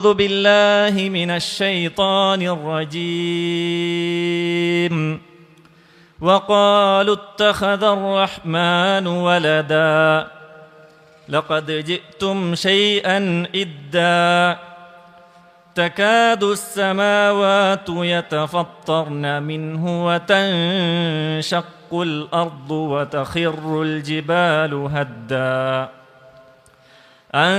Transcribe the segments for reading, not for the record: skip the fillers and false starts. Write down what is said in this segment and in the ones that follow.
أعوذ بالله من الشيطان الرجيم وقالوا اتخذ الرحمن ولدا لقد جئتم شيئا إدا تكاد السماوات يتفطرن منه وتنشق الأرض وتخر الجبال هدا أن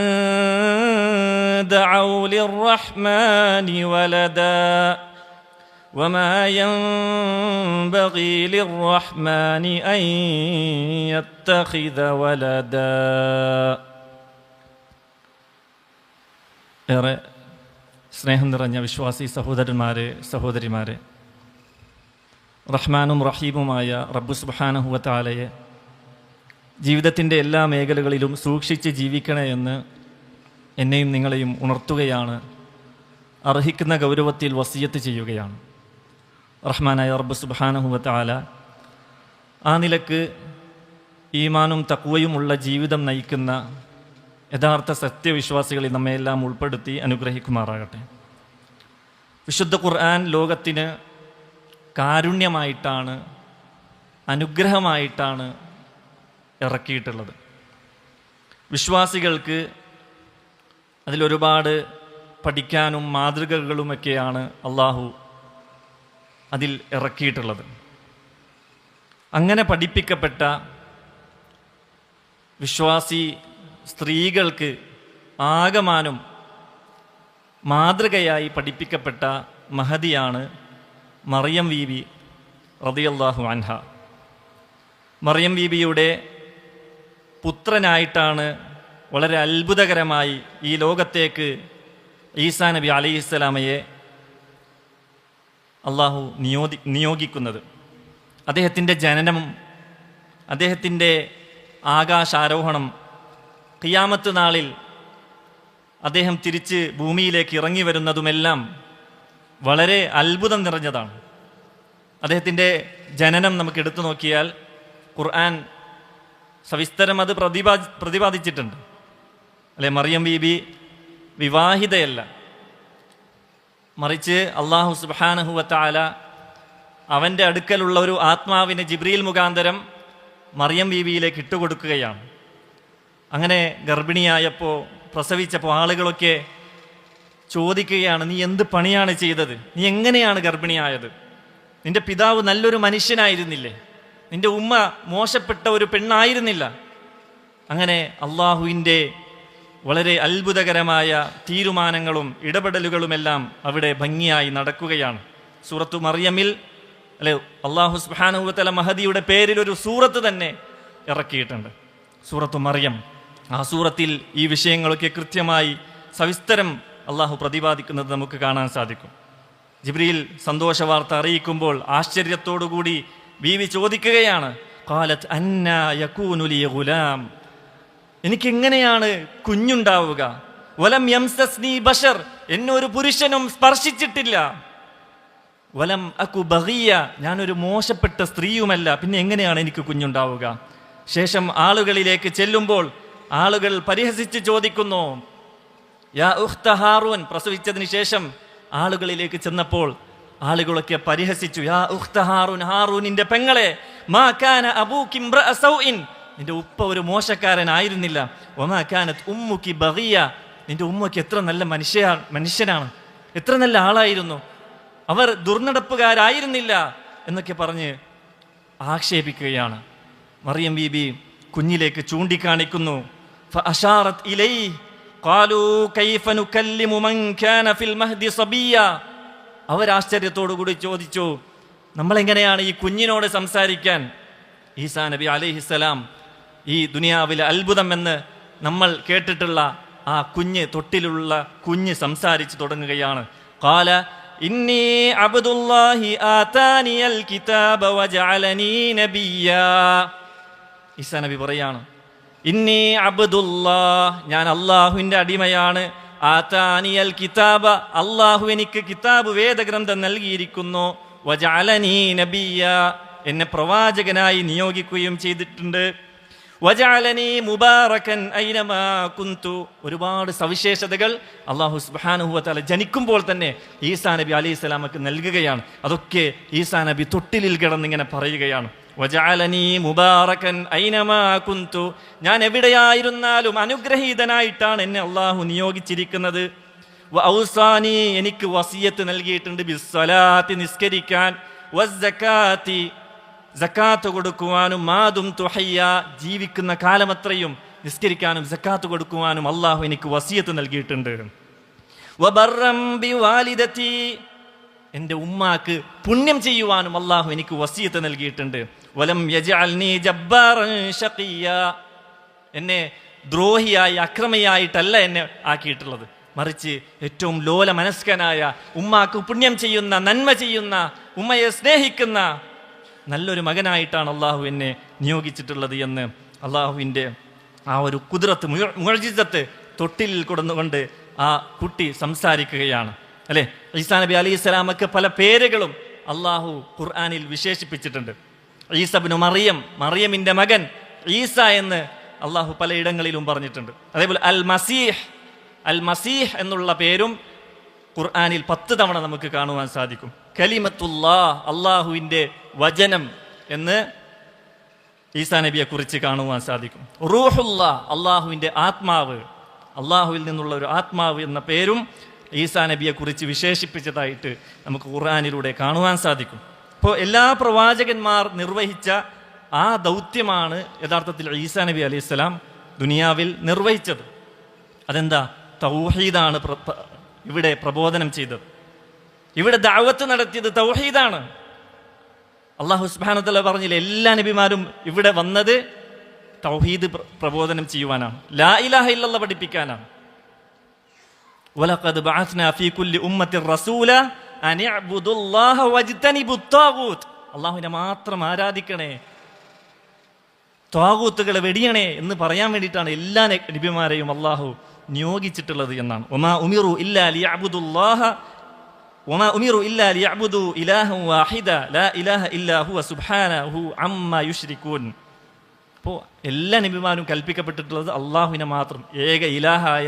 دعوا للرحمن ولدا وما ينبغي للرحمن أن يتخذ ولدا. ഏറെ സ്നേഹം നിറഞ്ഞ വിശ്വാസി സഹോദരന്മാരെ, സഹോദരിമാരെ, റഹ്മാനും റഹീമുമായ റബ്ബു സുബ്ഹാനഹു വ തആലയെ ജീവിതത്തിൻ്റെ എല്ലാ മേഖലകളിലും സൂക്ഷിച്ച് ജീവിക്കണേ എന്ന് എന്നെയും നിങ്ങളെയും ഉണർത്തുകയാണ്, അർഹിക്കുന്ന ഗൗരവത്തിൽ വസിയത്ത് ചെയ്യുകയാണ്. റഹ്മാനായ റബ്ബു സുബ്ഹാനഹു വ തആല ആ നിലക്ക് ഈമാനും തഖ്വയുമുള്ള ജീവിതം നയിക്കുന്ന യഥാർത്ഥ സത്യവിശ്വാസികളിൽ നമ്മയെല്ലാം ഉൾപ്പെടുത്തി അനുഗ്രഹിക്കുമാറാകട്ടെ. വിശുദ്ധ ഖുർആൻ ലോകത്തിന് കാരുണ്യമായിട്ടാണ്, അനുഗ്രഹമായിട്ടാണ് ഇറക്കിയിട്ടുള്ളത്. വിശ്വാസികൾക്ക് അതിലൊരുപാട് പഠിക്കാനും മാതൃകകളുമൊക്കെയാണ് അള്ളാഹു അതിൽ ഇറക്കിയിട്ടുള്ളത്. അങ്ങനെ പഠിപ്പിക്കപ്പെട്ട വിശ്വാസി സ്ത്രീകൾക്ക് ആകമാനം മാതൃകയായി പഠിപ്പിക്കപ്പെട്ട മഹദിയാണ് മറിയം ബീബി റളിയല്ലാഹു അൻഹ. മറിയം ബീബിയുടെ പുത്രനായിട്ടാണ് വളരെ അത്ഭുതകരമായി ഈ ലോകത്തേക്ക് ഈസാ നബി അലൈഹിസ്സലാമയെ അള്ളാഹു നിയോഗിക്കുന്നത്. അദ്ദേഹത്തിൻ്റെ ജനനം, അദ്ദേഹത്തിൻ്റെ ആകാശാരോഹണം, ഖിയാമത്ത് നാളിൽ അദ്ദേഹം തിരിച്ച് ഭൂമിയിലേക്ക് ഇറങ്ങി വരുന്നതുമെല്ലാം വളരെ അത്ഭുതം നിറഞ്ഞതാണ്. അദ്ദേഹത്തിൻ്റെ ജനനം നമുക്ക് എടുത്തു നോക്കിയാൽ ഖുർആൻ സവിസ്തരം അത് പ്രതിപാദിച്ചിട്ടുണ്ട്, അല്ലെ? മറിയം ബീബി വിവാഹിതയല്ല, മറിച്ച് അള്ളാഹു സുബ്ഹാനഹു വ തആല അവൻ്റെ അടുക്കലുള്ള ഒരു ആത്മാവിനെ ജിബ്രീൽ മുഖാന്തരം മറിയം ബീബിയിലേക്ക് ഇട്ടുകൊടുക്കുകയാണ്. അങ്ങനെ ഗർഭിണിയായപ്പോൾ, പ്രസവിച്ചപ്പോൾ ആളുകളൊക്കെ ചോദിക്കുകയാണ്, നീ എന്ത് പണിയാണ് ചെയ്തത്? നീ എങ്ങനെയാണ് ഗർഭിണിയായത്? നിന്റെ പിതാവ് നല്ലൊരു മനുഷ്യനായിരുന്നില്ലേ? നിന്റെ ഉമ്മ മോശപ്പെട്ട ഒരു പെണ്ണായിരുന്നില്ല? അങ്ങനെ അള്ളാഹുവിൻ്റെ വളരെ അത്ഭുതകരമായ തീരുമാനങ്ങളും ഇടപെടലുകളുമെല്ലാം അവിടെ ഭംഗിയായി നടക്കുകയാണ്. സൂറത്തു മറിയമിൽ, അല്ലെ, അള്ളാഹു സുബ്ഹാനഹു വ തആല മഹദിയുടെ പേരിൽ ഒരു സൂറത്ത് തന്നെ ഇറക്കിയിട്ടുണ്ട്, സൂറത്തു മറിയം. ആ സൂറത്തിൽ ഈ വിഷയങ്ങളൊക്കെ കൃത്യമായി സവിസ്തരം അള്ളാഹു പ്രതിപാദിക്കുന്നത് നമുക്ക് കാണാൻ സാധിക്കും. ജിബ്രീൽ സന്തോഷ വാർത്ത അറിയിക്കുമ്പോൾ ആശ്ചര്യത്തോടുകൂടി ബീവി ചോദിക്കുകയാണ്, ഖാലത്ത് അന്നാ യകൂനു ലി ഗുലാം, എനിക്കെങ്ങനെയാണ് കുഞ്ഞുണ്ടാവുക? വലം യംസസ്നി ബശർ, എന്നെ ഒരു പുരുഷനും സ്പർശിച്ചിട്ടില്ല. വലം അകു ബഗിയ, ഞാനൊരു മോശപ്പെട്ട സ്ത്രീയുമല്ല, പിന്നെ എങ്ങനെയാണ് എനിക്ക് കുഞ്ഞുണ്ടാവുക? ശേഷം ആളുകളിലേക്ക് ചെല്ലുമ്പോൾ ആളുകൾ പരിഹസിച്ച് ചോദിക്കുന്നു, യാ ഉഖ്ത ഹാറൂൻ. പ്രസവിച്ചതിന് ശേഷം ആളുകളിലേക്ക് ചെന്നപ്പോൾ ആളുകളൊക്കെ പരിഹസിച്ചു, യാ ഉഖ്ത ഹാറൂൻ, ഹാറൂനിന്റെ പെങ്ങളെ, മാ കാന അബൂകി ഇംറഅ സൗഇൻ, നിന്റെ ഉപ്പ ഒരു മോശക്കാരനായിരുന്നില്ല. വമാ കാനത് ഉമ്മുകി ബഗിയ, നിന്റെ ഉമ്മക്ക് എത്ര നല്ല മനുഷ്യനാണ്, എത്ര നല്ല ആളായിരുന്നു, അവർ ദുർനടപ്പുകാരായിരുന്നില്ല എന്നൊക്കെ പറഞ്ഞ് ആക്ഷേപിക്കുകയാണ്. മറിയം ബീബി കുഞ്ഞിലേക്ക് ചൂണ്ടിക്കാണിക്കുന്നു. ഫഅശാറത് ഇലൈഹി ഖാലൂ കൈഫ നുകല്ലിമു മൻ കാന ഫിൽ മഹ്ദി സബിയ. അവരാശ്ചര്യത്തോടു കൂടി ചോദിച്ചു, നമ്മളെങ്ങനെയാണ് ഈ കുഞ്ഞിനോട് സംസാരിക്കാൻ? ഈസാ നബി അലൈഹിസ്സലാം, ഈ ദുനിയാവിലെ അത്ഭുതം എന്ന് നമ്മൾ കേട്ടിട്ടുള്ള ആ കുഞ്ഞ്, തൊട്ടിലുള്ള കുഞ്ഞ് സംസാരിച്ചു തുടങ്ങുകയാണ്. ഖാല ഇന്നി അബ്ദുല്ലാഹി ആതാനിയൽ കിതാബ വജഅലനീ നബിയ്യാ. ഈസാ നബി പറയാണ്, ഇന്നി അബ്ദുല്ലാഹ്, ഞാൻ അല്ലാഹുവിൻ്റെ അടിമയാണ്. ആതാനിയൽ കിതാബ, അല്ലാഹു എനിക്ക് കിതാബ് വേദഗ്രന്ഥം നൽകിയിരിക്കുന്നു. വജഅലനീ നബിയ്യാ, എന്നെ പ്രവാചകനായി നിയോഗിക്കുകയും ചെയ്തിട്ടുണ്ട്. വജഅലനി മുബാറകൻ ഐനമാ കുന്തു. ഒരുപാട് സവിശേഷതകൾ അല്ലാഹു സുബ്ഹാനഹു വ തആല ജനിക്കുമ്പോൾ തന്നെ ഈസാ നബി അലൈഹിസ്സലാമക്ക് നൽകുകയാണ്. അതൊക്കെ ഈസാ നബി തൊട്ടിലിൽ കിടന്നിങ്ങനെ പറയുകയാണ്. വജഅലനി മുബാറകൻ ഐനമാ കുന്തു. ഞാൻ എവിടെയായിരുന്നാലും അനുഗ്രഹീതനായിട്ടാണ് എന്നെ അല്ലാഹു നിയോഗിച്ചിരിക്കുന്നത്. വഔസാനി, എനിക്ക് വസിയത്ത് നൽകിയിട്ടുണ്ട്, ബിസ്സലാത്തി, നിസ്കരിക്കാൻ, വസ്സകാത്തി, സക്കാത്ത് കൊടുക്കുവാനും, മാദും തുഹയ്യ, ജീവിക്കുന്ന കാലമത്രയും നിസ്കരിക്കാനും സക്കാത്ത് കൊടുക്കുവാനും അല്ലാഹു എനിക്ക് വസിയത്ത് നൽകിയിട്ടുണ്ട്. വബർറം ബിവാലിദതി, എൻ്റെ ഉമ്മാക്ക് പുണ്യം ചെയ്യുവാനും അല്ലാഹു എനിക്ക് വസിയത്ത് നൽകിയിട്ടുണ്ട്. വലം യജഅൽനി ജബ്ബാറൻ ശഖിയ, എന്നെ ദ്രോഹിയായി അക്രമിയായിട്ടല്ല എന്നെ ആക്കിയിട്ടുള്ളത്, മറിച്ച് ഏറ്റവും ലോല മനസ്കനായ, ഉമ്മാക്ക് പുണ്യം ചെയ്യുന്ന, നന്മ ചെയ്യുന്ന, ഉമ്മയെ സ്നേഹിക്കുന്ന നല്ലൊരു മകനായിട്ടാണ് അള്ളാഹു എന്നെ നിയോഗിച്ചിട്ടുള്ളത് എന്ന് അള്ളാഹുവിൻ്റെ ആ ഒരു കുദ്റത്ത്, മുഅ്ജിസത്ത് തൊട്ടിലിൽ കൊടുന്നുകൊണ്ട് ആ കുട്ടി സംസാരിക്കുകയാണ്. അല്ലേ, ഈസാ നബി അലൈഹിസ്സലാമക്ക് പല പേരുകളും അള്ളാഹു ഖുർആനിൽ വിശേഷിപ്പിച്ചിട്ടുണ്ട്. ഈസ ഇബ്നു മറിയം, മറിയമിൻ്റെ മകൻ ഈസ എന്ന് അള്ളാഹു പലയിടങ്ങളിലും പറഞ്ഞിട്ടുണ്ട്. അതേപോലെ അൽ മസീഹ്, അൽ മസീഹ് എന്നുള്ള പേരും ഖുർആനിൽ 10 തവണ നമുക്ക് കാണുവാൻ സാധിക്കും. കലിമത്തുല്ലാഹ്, അള്ളാഹുവിൻ്റെ വചനം എന്ന് ഈസാ നബിയെ കുറിച്ച് കാണുവാൻ സാധിക്കും. റൂഹുല്ലാഹ്, അള്ളാഹുവിൻ്റെ ആത്മാവ്, അള്ളാഹുവിൽ നിന്നുള്ള ഒരു ആത്മാവ് എന്ന പേരും ഈസാ നബിയെ കുറിച്ച് വിശേഷിപ്പിച്ചതായിട്ട് നമുക്ക് ഖുർആനിലൂടെ കാണുവാൻ സാധിക്കും. അപ്പോൾ എല്ലാ പ്രവാചകന്മാർ നിർവഹിച്ച ആ ദൗത്യമാണ് യഥാർത്ഥത്തിൽ ഈസാ നബി അലൈഹിസ്സലാം ദുനിയാവിൽ നിർവഹിച്ചത്. അതെന്താ? തൗഹീദാണ് ഇവിടെ പ്രബോധനം ചെയ്തത്, ഇവിടെ ദഅവത്ത് നടത്തിയത് തൗഹീദാണ്. അല്ലാഹു സുബ്ഹാനഹു വ തആല പറഞ്ഞില്ലേ, എല്ലാ നബിമാരും ഇവിടെ വന്നത് തൗഹീദ് പ്രബോധനം ചെയ്യുവാനാണ്, ലാ ഇലാഹ ഇല്ലല്ലാഹ് പഠിപ്പിക്കാനാണ്. വലഖദ് ബഅത്നാ ഫീ കുല്ലി ഉമ്മത്തിൻ റസൂല അൻ ഇഅ്ബുദുല്ലാഹ വജ്തനിബുത് ത്വാഗൂത്ത്, അല്ലാഹുവിനെ മാത്രം ആരാധിക്കണേ, ത്വാഗൂത്തുകളെ വെടിയണേ എന്ന് പറയാൻ വേണ്ടിയിട്ടാണ് എല്ലാ നബിമാരെയും അല്ലാഹു നിയോഗിച്ചിട്ടുള്ളത് എന്നാണ്. വമാ ഉമിറു ഇല്ലാ ലിയഅ്ബുദുല്ലാഹ വമാ ഉമിറു ഇല്ലാ ലിയഅ്ബുദു ഇലാഹൻ വാഹിദ ലാ ഇലാഹ ഇല്ലാ ഹുവ സുബ്ഹാനഹു അമ്മാ യുശ്രികൂൻ. അപ്പോൾ എല്ലാ നബിമാരും കൽപ്പിക്കപ്പെട്ടിട്ടുള്ളത് അള്ളാഹുവിനെ മാത്രം, ഏക ഇലാഹായ,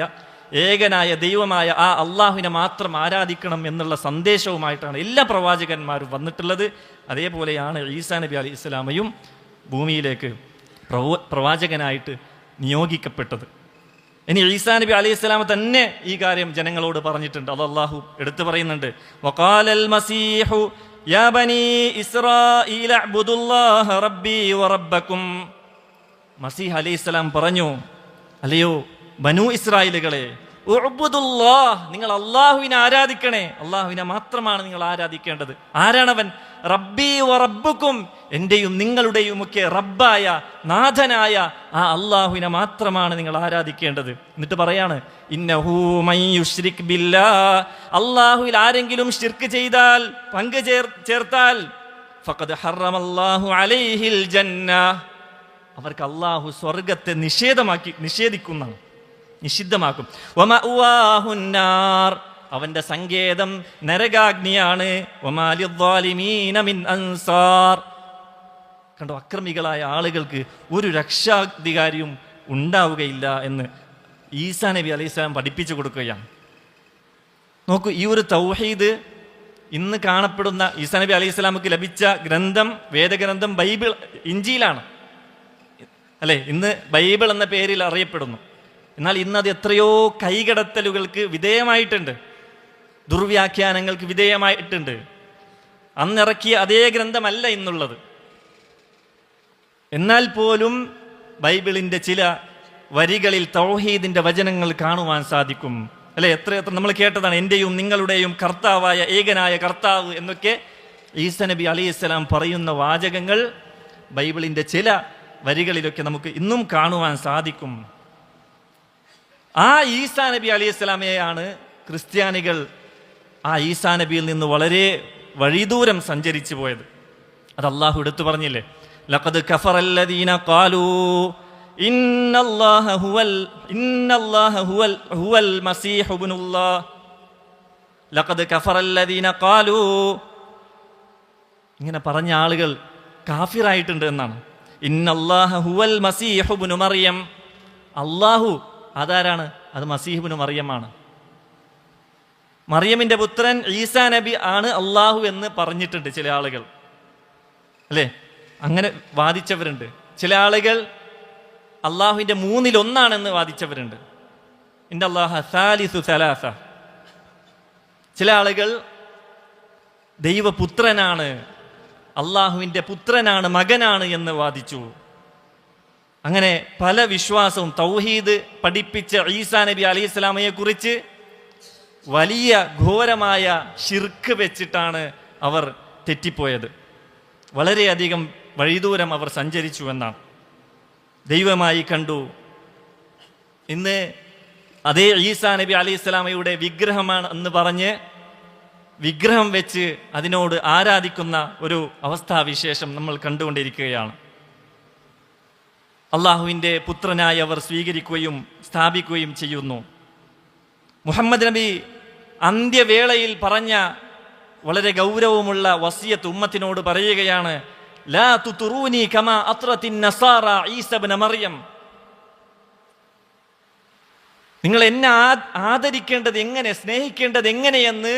ഏകനായ ദൈവമായ ആ അള്ളാഹുവിനെ മാത്രം ആരാധിക്കണം എന്നുള്ള സന്ദേശവുമായിട്ടാണ് എല്ലാ പ്രവാചകന്മാരും വന്നിട്ടുള്ളത്. അതേപോലെയാണ് ഈസാ നബി അലൈഹി ഇസ്ലാമയും ഭൂമിയിലേക്ക് പ്രവാചകനായിട്ട് നിയോഗിക്കപ്പെട്ടത്. ഇനി ഈസാ നബി അലൈഹി സ്വലാം തന്നെ ഈ കാര്യം ജനങ്ങളോട് പറഞ്ഞിട്ടുണ്ട്. അത് അല്ലാഹു എടുത്തു പറയുന്നുണ്ട്. വഖാലൽ മസീഹു യാ ബനീ ഇസ്രായീല അഅ്ബുദുല്ലാഹ റബ്ബീ വറബ്ബക്കും. മസീഹ് അലൈഹിസ്സലാം പറഞ്ഞു, അല്ലയോ ബനൂ ഇസ്രായേലുകളെ, ഉഅ്ബുദുല്ലാഹ്, നിങ്ങൾ അല്ലാഹുവിനെ ആരാധിക്കണേ, അല്ലാഹുവിനെ മാത്രമാണ് നിങ്ങൾ ആരാധിക്കേണ്ടത്. ആരാണവൻ? റബ്ബീ വറബ്ബുക്കും, എന്റെയും നിങ്ങളുടെയും ഒക്കെ റബ്ബായ, നാഥനായ ആ അല്ലാഹുവിനെ മാത്രമാണ് നിങ്ങൾ ആരാധിക്കേണ്ടത്. എന്നിട്ട് പറയാണ്, ഇന്നഹു മൻ യുശ്രിക് ബില്ലാഹ്, അല്ലാഹുവിൽ ആരെങ്കിലും ശിർക്ക് ചെയ്താൽ, പങ്കു ചേർത്താൽ, ഫഖദ് ഹറമല്ലാഹു അലൈഹിൽ ജന്ന, അവർക്ക് അല്ലാഹു സ്വർഗത്തെ നിഷിദ്ധമാക്കും. വമഅവാഹുന്നാർ, അവന്റെ സങ്കേതം നരകാഗ്നിയാണ്. വമാലിദ്ദാലിമീന മിൻ അൻസാർ, കണ്ടോ, അക്രമികളായ ആളുകൾക്ക് ഒരു രക്ഷാധികാരിയും ഉണ്ടാവുകയില്ല എന്ന് ഈസാ നബി അലൈഹിസ്സലാം പഠിപ്പിച്ചു കൊടുക്കുകയാണ്. നോക്കൂ, ഈ ഒരു തൗഹീദ് ഇന്ന് കാണപ്പെടുന്ന ഈസാ നബി അലൈഹിസ്സലാമക്ക് ലഭിച്ച ഗ്രന്ഥം, വേദഗ്രന്ഥം ബൈബിൾ, ഇഞ്ചീലാണ് അല്ലേ, ഇന്ന് ബൈബിൾ എന്ന പേരിൽ അറിയപ്പെടുന്നു. എന്നാൽ ഇന്നത് എത്രയോ കൈകടത്തലുകൾക്ക് വിധേയമായിട്ടുണ്ട്, ദുർവ്യാഖ്യാനങ്ങൾക്ക് വിധേയമായിട്ടുണ്ട്. അന്നിറക്കിയ അതേ ഗ്രന്ഥമല്ല ഇന്നുള്ളത്. എന്നാൽ പോലും ബൈബിളിൻ്റെ ചില വരികളിൽ തൗഹീദിൻ്റെ വചനങ്ങൾ കാണുവാൻ സാധിക്കും അല്ലെ. എത്ര നമ്മൾ കേട്ടതാണ്, എൻ്റെയും നിങ്ങളുടെയും കർത്താവായ ഏകനായ കർത്താവ് എന്നൊക്കെ ഈസാ നബി അലൈഹിസ്സലാം പറയുന്ന വാചകങ്ങൾ ബൈബിളിൻ്റെ ചില വരികളിലൊക്കെ നമുക്ക് ഇന്നും കാണുവാൻ സാധിക്കും. ആ ഈസാ നബി അലൈഹിസ്സലാമയെയാണ് ക്രിസ്ത്യാനികൾ ആ ഈസാ നബിയിൽ നിന്ന് വളരെ വഴിദൂരം സഞ്ചരിച്ചു പോയത്. അത് അല്ലാഹു എടുത്തു പറഞ്ഞില്ലേ, ലഖദ് കഫറല്ലദീന ഖാലൂ ഇന്നല്ലാഹ ഹുവൽ മസീഹ് ഇബ്നുല്ലാഹ്. ലഖദ് കഫറല്ലദീന ഖാലൂ, ഇങ്ങനെ പറഞ്ഞ ആളുകൾ കാഫിറായിട്ടുണ്ട് എന്നാണ്. ഇന്നല്ലാഹ ഹുവൽ മസീഹു ഇബ്നു മറിയം. അല്ലാഹു അതാരാണ്? അത് മസീഹ് ഇബ്നു മറിയമാണ്. മറിയമിന്റെ പുത്രൻ ഈസാ നബി ആണ് അള്ളാഹു എന്ന് പറഞ്ഞിട്ടുണ്ട് ചില ആളുകൾ, അല്ലേ? അങ്ങനെ വാദിച്ചവരുണ്ട്. ചില ആളുകൾ അള്ളാഹുവിന്റെ 1/3 വാദിച്ചവരുണ്ട്. ഇന്നല്ലാഹ സാലിസു സലാസ. ചില ആളുകൾ ദൈവപുത്രനാണ്, അള്ളാഹുവിന്റെ പുത്രനാണ്, മകനാണ് എന്ന് വാദിച്ചു. അങ്ങനെ പല വിശ്വാസവും തൗഹീദ് പഠിപ്പിച്ച ഈസാ നബി അലൈഹി സ്വലാമയെ കുറിച്ച് വലിയ ഘോരമായ ശിർക്ക് വെച്ചിട്ടാണ് അവർ തെറ്റിപ്പോയത്. വളരെയധികം വഴിദൂരം അവർ സഞ്ചരിച്ചു എന്നാണ്. ദൈവമായി കണ്ടു. ഇന്ന് അതേ ഈസാ നബി അലൈഹി സ്വലാമയുടെ വിഗ്രഹമാണ് എന്ന് പറഞ്ഞ് വിഗ്രഹം വെച്ച് അതിനോട് ആരാധിക്കുന്ന ഒരു അവസ്ഥാവിശേഷം നമ്മൾ കണ്ടുകൊണ്ടിരിക്കുകയാണ്. അള്ളാഹുവിൻ്റെ പുത്രനായി അവർ സ്വീകരിക്കുകയും സ്ഥാപിക്കുകയും ചെയ്യുന്നു. മുഹമ്മദ് നബി അന്ത്യവേളയിൽ പറഞ്ഞ വളരെ ഗൗരവമുള്ള വസിയത്ത് ഉമ്മത്തിനോട് പറയുകയാണ്, ലാ തുതുറൂനി കമാ അത്റത്തിൻ നസാറ ഈസ ഇബ്നു മറിയം. നിങ്ങൾ എന്നെ ആദരിക്കേണ്ടത് എങ്ങനെ, സ്നേഹിക്കേണ്ടത് എങ്ങനെയെന്ന്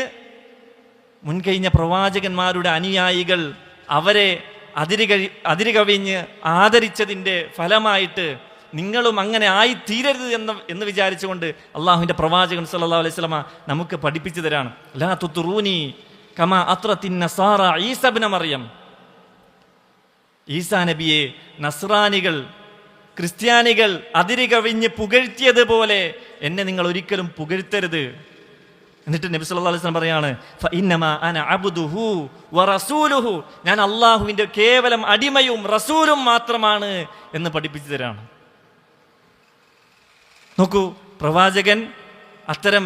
മുൻകഴിഞ്ഞ പ്രവാചകന്മാരുടെ അനുയായികൾ അവരെ അതിരുകവിഞ്ഞ് ആദരിച്ചതിൻ്റെ ഫലമായിട്ട് നിങ്ങളും അങ്ങനെ ആയിത്തീരരുത് എന്ന് വിചാരിച്ചുകൊണ്ട് അള്ളാഹുവിൻ്റെ പ്രവാചകൻ സല്ലല്ലാഹു അലൈഹി വസല്ലമ നമുക്ക് പഠിപ്പിച്ചു തരാണ്. ലാ തുതുറൂനി കമാ അത്റത്തിൻ നസാറ ഈസ ഇബ്നു മറിയം. ഈസാ നബിയെ നസ്രാനികൾ, ക്രിസ്ത്യാനികൾ അതിരുകവിഞ്ഞ് പുകഴ്ത്തിയതുപോലെ എന്നെ നിങ്ങൾ ഒരിക്കലും പുകഴ്ത്തരുത്. എന്നിട്ട് നബി സല്ലല്ലാഹു അലൈഹി വസല്ലം പറയാണ്, ഫഇന്നമാ അന അബ്ദുഹു വറസൂലുഹു. ഞാൻ അള്ളാഹുവിൻ്റെ കേവലം അടിമയും റസൂലും മാത്രമാണ് എന്ന് പഠിപ്പിച്ചു തരാണ്. നോക്കൂ, പ്രവാചകൻ അത്തരം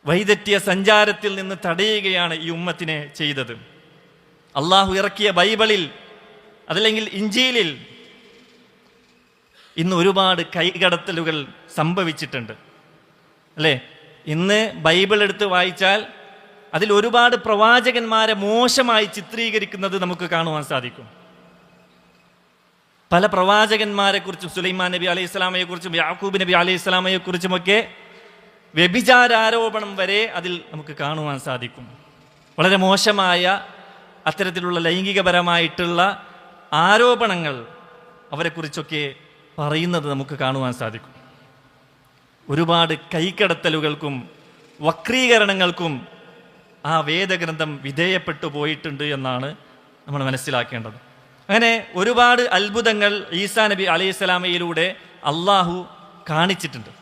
വൈദഗ്ധ്യ സഞ്ചാരത്തിൽ നിന്ന് തടയുകയാണ് ഈ ഉമ്മത്തിനെ ചെയ്തത്. അള്ളാഹു ഇറക്കിയ ബൈബിളിൽ അതല്ലെങ്കിൽ ഇഞ്ചീലിൽ ഇന്ന് ഒരുപാട് കൈകടത്തലുകൾ സംഭവിച്ചിട്ടുണ്ട്, അല്ലേ? ഇന്ന് ബൈബിൾ എടുത്ത് വായിച്ചാൽ അതിൽ ഒരുപാട് പ്രവാചകന്മാരെ മോശമായി ചിത്രീകരിക്കുന്നത് നമുക്ക് കാണുവാൻ സാധിക്കും. പല പ്രവാചകന്മാരെ കുറിച്ചും, സുലൈമാൻ നബി അലൈഹി സ്വലാമയെ കുറിച്ചും യാക്കൂബ് നബി അലൈഹി സ്വലാമയെ കുറിച്ചുമൊക്കെ വ്യഭിചാരോപണം വരെ അതിൽ നമുക്ക് കാണുവാൻ സാധിക്കും. വളരെ മോശമായ അത്തരത്തിലുള്ള ലൈംഗികപരമായിട്ടുള്ള ആരോപണങ്ങൾ അവരെക്കുറിച്ചൊക്കെ പറയുന്നത് നമുക്ക് കാണുവാൻ സാധിക്കും. ഒരുപാട് കൈക്കടത്തലുകൾക്കും വക്രീകരണങ്ങൾക്കും ആ വേദഗ്രന്ഥം വിധേയപ്പെട്ടു പോയിട്ടുണ്ട് എന്നാണ് നമ്മൾ മനസ്സിലാക്കേണ്ടത്. അങ്ങനെ ഒരുപാട് അത്ഭുതങ്ങൾ ഈസാ നബി അലൈഹി സ്വലാമയിലൂടെ അള്ളാഹു കാണിച്ചിട്ടുണ്ട്.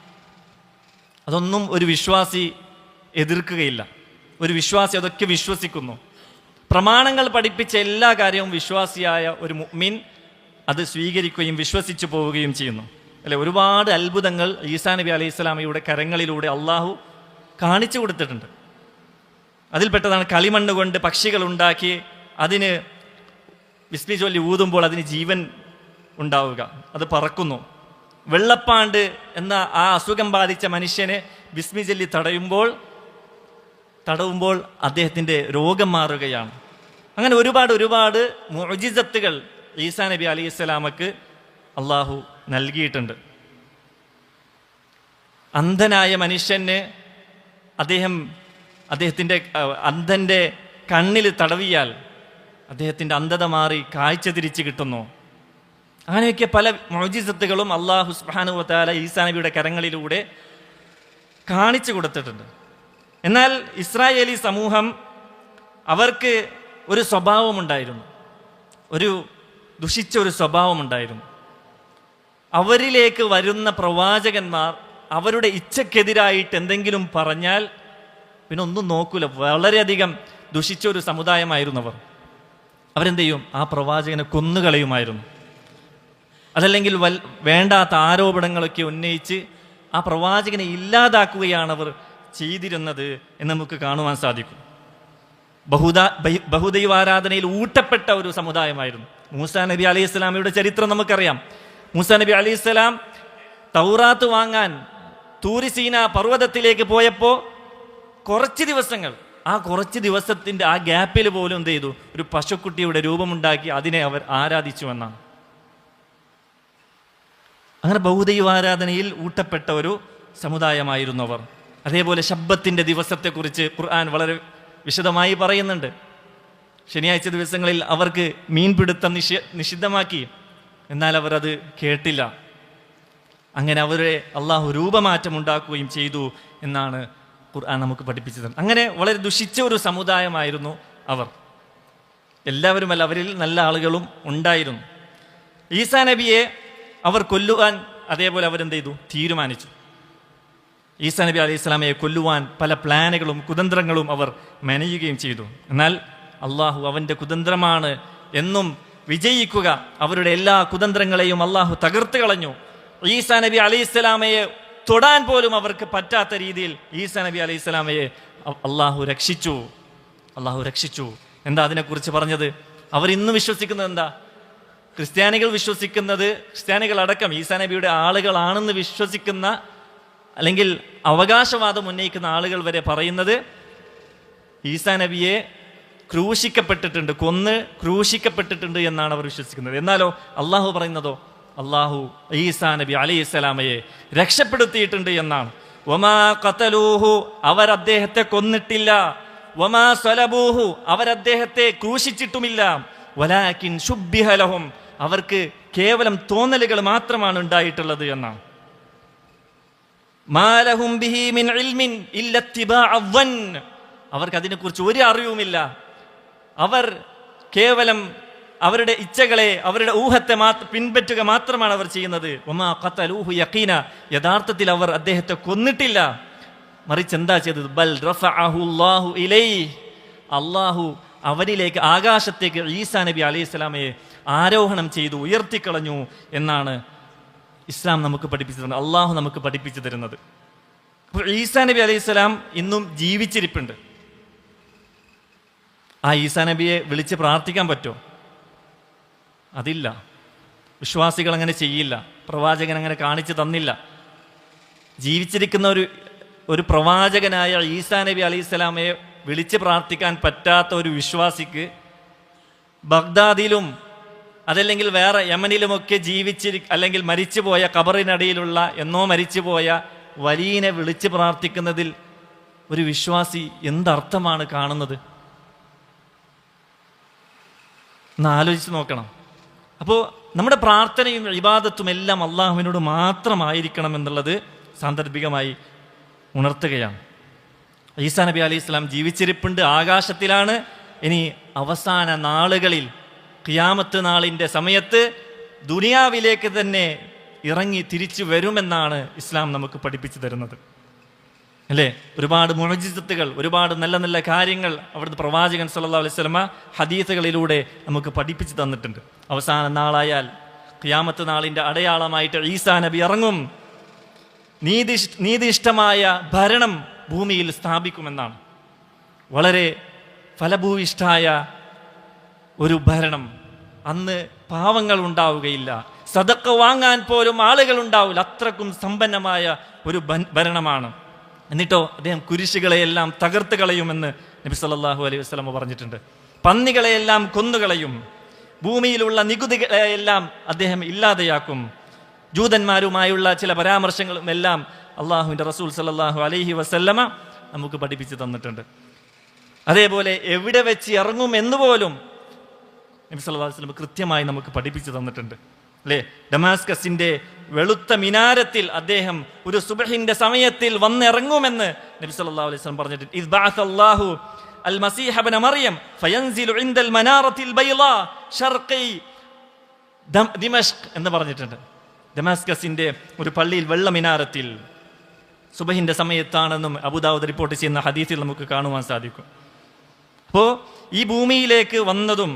അതൊന്നും ഒരു വിശ്വാസി എതിർക്കുകയില്ല. ഒരു വിശ്വാസി അതൊക്കെ വിശ്വസിക്കുന്നു. പ്രമാണങ്ങൾ പഠിപ്പിച്ച എല്ലാ കാര്യവും വിശ്വാസിയായ ഒരു മുഅ്മിൻ അത് സ്വീകരിക്കുകയും വിശ്വസിച്ചു പോവുകയും ചെയ്യുന്നു, അല്ലെ? ഒരുപാട് അത്ഭുതങ്ങൾ ഈസാ നബി അലൈഹി സ്വലാമയുടെ കരങ്ങളിലൂടെ അള്ളാഹു കാണിച്ചു കൊടുത്തിട്ടുണ്ട്. അതിൽപ്പെട്ടതാണ് കളിമണ്ണ് കൊണ്ട് പക്ഷികൾ ഉണ്ടാക്കി അതിന് ബിസ്മി ചൊല്ലി ഊതുമ്പോൾ അതിന് ജീവൻ ഉണ്ടാവുക, അത് പറക്കുന്നു. വെള്ളപ്പാണ്ട് എന്ന ആ അസുഖം ബാധിച്ച മനുഷ്യനെ ബിസ്മി ചൊല്ലി തടവുമ്പോൾ അദ്ദേഹത്തിൻ്റെ രോഗം മാറുകയാണ്. അങ്ങനെ ഒരുപാട് മുഅ്ജിസത്തുകൾ ഈസാ നബി അലൈഹി സ്വലാമക്ക് അള്ളാഹു നൽകിയിട്ടുണ്ട്. അന്ധനായ മനുഷ്യന് അദ്ദേഹത്തിൻ്റെ അന്ധൻ്റെ കണ്ണിൽ തടവിയാൽ അദ്ദേഹത്തിൻ്റെ അന്ധത മാറി കാഴ്ച തിരിച്ചു കിട്ടുന്നു. അങ്ങനെയൊക്കെ പല മുഅ്ജിസത്തുകളും അല്ലാഹു സുബ്ഹാനഹു വ തആല ഈസാ നബിയുടെ കരങ്ങളിലൂടെ കാണിച്ചു കൊടുത്തിട്ടുണ്ട്. എന്നാൽ ഇസ്രായേലി സമൂഹം, അവർക്ക് ഒരു സ്വഭാവമുണ്ടായിരുന്നു, ഒരു ദുഷിച്ച ഒരു സ്വഭാവമുണ്ടായിരുന്നു. അവരിലേക്ക് വരുന്ന പ്രവാചകന്മാർ അവരുടെ ഇച്ഛക്കെതിരായിട്ട് എന്തെങ്കിലും പറഞ്ഞാൽ പിന്നെ ഒന്നും നോക്കൂല. വളരെയധികം ദുഷിച്ച ഒരു സമുദായമായിരുന്നു അവർ. അവരെന്ത് ചെയ്യും? ആ പ്രവാചകനെ കൊന്നുകളയുമായിരുന്നു. അതല്ലെങ്കിൽ വേണ്ടാത്ത ആരോപണങ്ങളൊക്കെ ഉന്നയിച്ച് ആ പ്രവാചകനെ ഇല്ലാതാക്കുകയാണ് അവർ ചെയ്തിരുന്നത് എന്ന് നമുക്ക് കാണുവാൻ സാധിക്കും. ബഹുദൈവാരാധനയിൽ ഊട്ടപ്പെട്ട ഒരു സമുദായമായിരുന്നു. മൂസാ നബി അലൈഹി സ്വലാമയുടെ ചരിത്രം നമുക്കറിയാം. മൂസാ നബി അലൈഹി സ്വലാം തൗറാത്ത് വാങ്ങാൻ തൂരി സീന പർവ്വതത്തിലേക്ക് പോയപ്പോൾ കുറച്ച് ദിവസങ്ങൾ, ആ കുറച്ച് ദിവസത്തിൻ്റെ ആ ഗ്യാപ്പിൽ പോലും എന്ത് ചെയ്തു? ഒരു പശുക്കുട്ടിയുടെ രൂപമുണ്ടാക്കി അതിനെ അവർ ആരാധിച്ചു എന്നാണ്. അങ്ങനെ ബഹുദൈവാരാധനയിൽ ഊട്ടപ്പെട്ട ഒരു സമുദായമായിരുന്നു അവർ. അതേപോലെ ശബ്ബത്തിൻ്റെ ദിവസത്തെക്കുറിച്ച് ഖുർആൻ വളരെ വിശദമായി പറയുന്നുണ്ട്. ശനിയാഴ്ച ദിവസങ്ങളിൽ അവർക്ക് മീൻപിടുത്തം നിഷിദ്ധമാക്കി, എന്നാൽ അവർ അത് കേട്ടില്ല. അങ്ങനെ അവരെ അള്ളാഹു രൂപമാറ്റം ഉണ്ടാക്കുകയും ചെയ്തു എന്നാണ് ഖുർആൻ നമുക്ക് പഠിപ്പിച്ചത്. അങ്ങനെ വളരെ ദുഷിച്ച ഒരു സമുദായമായിരുന്നു അവർ. എല്ലാവരുമല്ല, അവരിൽ നല്ല ആളുകളും ഉണ്ടായിരുന്നു. ഈസാ നബിയെ അവർ കൊല്ലുവാൻ അതേപോലെ അവരെന്ത് ചെയ്തു? തീരുമാനിച്ചു. ഈസാ നബി അലൈഹി സ്വലാമയെ കൊല്ലുവാൻ പല പ്ലാനുകളും കുതന്ത്രങ്ങളും അവർ മെനയുകയും ചെയ്തു. എന്നാൽ അള്ളാഹു അവൻ്റെ കുതന്ത്രമാണ് എന്നും വിജയിക്കുക. അവരുടെ എല്ലാ കുതന്ത്രങ്ങളെയും അള്ളാഹു തകർത്ത് കളഞ്ഞു. ഈസാ നബി അലൈഹി സ്വലാമയെ തൊടാൻ പോലും അവർക്ക് പറ്റാത്ത രീതിയിൽ ഈസാ നബി അലൈഹി സ്വലാമയെ അള്ളാഹു രക്ഷിച്ചു. എന്താ അതിനെക്കുറിച്ച് പറഞ്ഞത്? അവർ ഇന്ന് വിശ്വസിക്കുന്നത് എന്താ? ക്രിസ്ത്യാനികൾ അടക്കം ഈസാ നബിയുടെ ആളുകളാണെന്ന് വിശ്വസിക്കുന്ന, അല്ലെങ്കിൽ അവകാശവാദം ഉന്നയിക്കുന്ന ആളുകൾ വരെ പറയുന്നത് ഈസാ നബിയെ കൊന്ന് ക്രൂശിക്കപ്പെട്ടിട്ടുണ്ട് എന്നാണ് അവർ വിശ്വസിക്കുന്നത്. എന്നാലോ അള്ളാഹു പറയുന്നതോ, അള്ളാഹു ഈസാ നബി അലൈഹി സ്വലാമയെ രക്ഷപ്പെടുത്തിയിട്ടുണ്ട് എന്നാണ്. വമാ ഖതലൂഹു, അവർ അദ്ദേഹത്തെ കൊന്നിട്ടില്ല. വമാ സലബൂഹു, അവർ അദ്ദേഹത്തെ ക്രൂശിച്ചിട്ടുമില്ല. വലാകിൻ ശുബ്ബിഹ ലഹും, അവർക്ക് കേവലം തോന്നലുകൾ മാത്രമാണ് ഉണ്ടായിട്ടുള്ളത് എന്നാണ്. മാ ലഹും ബിഹി മിൻ ഇൽമിൻ ഇല്ല ഇത്തിബാഅ അദ്ദൻ, അവർക്ക് അതിനെക്കുറിച്ച് ഒരു അറിവുമില്ല. അവർ കേവലം അവരുടെ ഇച്ഛകളെ, അവരുടെ ഊഹത്തെ പിൻപറ്റുക മാത്രമാണ് അവർ ചെയ്യുന്നത്. വമാ ഖതലൂഹു യഖീന, യഥാർത്ഥത്തിൽ അവർ അദ്ദേഹത്തെ കൊന്നിട്ടില്ല. മറിച്ച് എന്താ ചെയ്തത്? ബൽ റഫഅഹു അല്ലാഹു ഇലൈഹി, അല്ലാഹു അവരിലേക്ക്, ആകാശത്തേക്ക് ഈസാ നബി അലൈഹി സ്വലാമയെ ആരോഹണം ചെയ്തു, ഉയർത്തിക്കളഞ്ഞു എന്നാണ് ഇസ്ലാം നമുക്ക് പഠിപ്പിച്ചു തരുന്നത്, അള്ളാഹു നമുക്ക് പഠിപ്പിച്ചു തരുന്നത്. അപ്പോൾ ഈസാ നബി അലൈഹി സ്വലാം ഇന്നും ജീവിച്ചിരിപ്പുണ്ട്. ആ ഈസാ നബിയെ വിളിച്ച് പ്രാർത്ഥിക്കാൻ പറ്റുമോ? അതില്ല. വിശ്വാസികൾ അങ്ങനെ ചെയ്യില്ല. പ്രവാചകൻ അങ്ങനെ കാണിച്ചു തന്നില്ല. ജീവിച്ചിരിക്കുന്ന ഒരു പ്രവാചകനായ ഈസാ നബി അലൈഹി സ്വലാമയെ വിളിച്ച് പ്രാർത്ഥിക്കാൻ പറ്റാത്ത ഒരു വിശ്വാസിക്ക് ബഗ്ദാദിലും അതല്ലെങ്കിൽ വേറെ യമനിലുമൊക്കെ അല്ലെങ്കിൽ മരിച്ചുപോയ ഖബറിനടിയിലുള്ള മരിച്ചുപോയ വലിയനെ വിളിച്ച് പ്രാർത്ഥിക്കുന്നതിൽ ഒരു വിശ്വാസി എന്തർത്ഥമാണ് കാണുന്നത് എന്ന് ആലോചിച്ച് നോക്കണം. അപ്പോൾ നമ്മുടെ പ്രാർത്ഥനയും ഇബാദത്തും എല്ലാം അള്ളാഹുവിനോട് മാത്രമായിരിക്കണം എന്നുള്ളത് സാന്ദർഭികമായി ഉണർത്തുകയാണ്. ഈസാ നബി അലൈഹി സ്വലാം ജീവിച്ചിരിപ്പുണ്ട്, ആകാശത്തിലാണ്. ഇനി അവസാന നാളുകളിൽ, ഖിയാമത്ത് നാളിൻ്റെ സമയത്ത് ദുനിയാവിലേക്ക് തന്നെ ഇറങ്ങി തിരിച്ചു വരുമെന്നാണ് ഇസ്ലാം നമുക്ക് പഠിപ്പിച്ചു തരുന്നത്, അല്ലേ? ഒരുപാട് മുഅ്ജിസത്തുകൾ, ഒരുപാട് നല്ല നല്ല കാര്യങ്ങൾ അവിടുത്തെ പ്രവാചകൻ സല്ലല്ലാഹു അലൈഹി വസല്ലമ ഹദീസുകളിലൂടെ നമുക്ക് പഠിപ്പിച്ചു തന്നിട്ടുണ്ട്. അവസാന നാളായാൽ, ഖിയാമത്ത് നാളിൻ്റെ അടയാളമായിട്ട് ഈസാ നബി ഇറങ്ങും. നീതിഷ്ഠമായ ഭരണം ഭൂമിയിൽ സ്ഥാപിക്കുമെന്നാണ്. വളരെ ഫലഭൂയിഷ്ഠായ ഒരു ഭരണം. അന്ന് പാവങ്ങൾ ഉണ്ടാവുകയില്ല, സദഖ വാങ്ങാൻ പോലും ആളുകൾ ഉണ്ടാവില്ല. അത്രക്കും സമ്പന്നമായ ഒരു ഭരണമാണ്. എന്നിട്ടോ അദ്ദേഹം കുരിശുകളെയെല്ലാം തകർത്ത് കളയുമെന്ന് നബി സല്ലല്ലാഹു അലൈഹി വസല്ലം പറഞ്ഞിട്ടുണ്ട്. പന്നികളെയെല്ലാം കൊന്നുകളയും, ഭൂമിയിലുള്ള നികുതികളെയെല്ലാം അദ്ദേഹം ഇല്ലാതെയാക്കും. ജൂതന്മാരുമായുള്ള ചില പരാമർശങ്ങളും എല്ലാം അള്ളാഹുവിൻ്റെ റസൂൽ സല്ലല്ലാഹു അലൈഹി വസല്ലമ നമുക്ക് പഠിപ്പിച്ചു തന്നിട്ടുണ്ട്. അതേപോലെ എവിടെ വെച്ച് ഇറങ്ങും എന്നുപോലും നബി സല്ലല്ലാഹു അലൈഹി വസല്ലം കൃത്യമായി നമുക്ക് പഠിപ്പിച്ചു തന്നിട്ടുണ്ട്, അല്ലേ? ഡമാസ്കസിന്റെ വെളുത്ത മിനാരത്തിൽ അദ്ദേഹം ഒരു സുബ്ഹിന്റെ സമയത്തിൽ വന്നിറങ്ങുമെന്ന് നബി സല്ലല്ലാഹു അലൈഹി വസല്ലം പറഞ്ഞിട്ടുണ്ട്. ഇദ് ബഅസല്ലാഹു അൽ മസീഹ ഇബ്ന മറിയം ഫയൻസിലു ഇൻദൽ മനാറത്തിൽ ബൈളാ ശർഖി ദിമഷ്ക് എന്ന് പറഞ്ഞിട്ടുണ്ട്. ഡമാസ്കസിന്റെ ഒരു പള്ളിയിൽ വെള്ള മിനാരത്തിൽ സുബ്ഹിന്റെ സമയത്താണെന്നും അബൂദാവൂദ് റിപ്പോർട്ട് ചെയ്യുന്ന ഹദീസിൽ നമുക്ക് കാണുവാൻ സാധിക്കും. അപ്പോൾ ഈ ഭൂമിയിലേക്ക് വന്നതും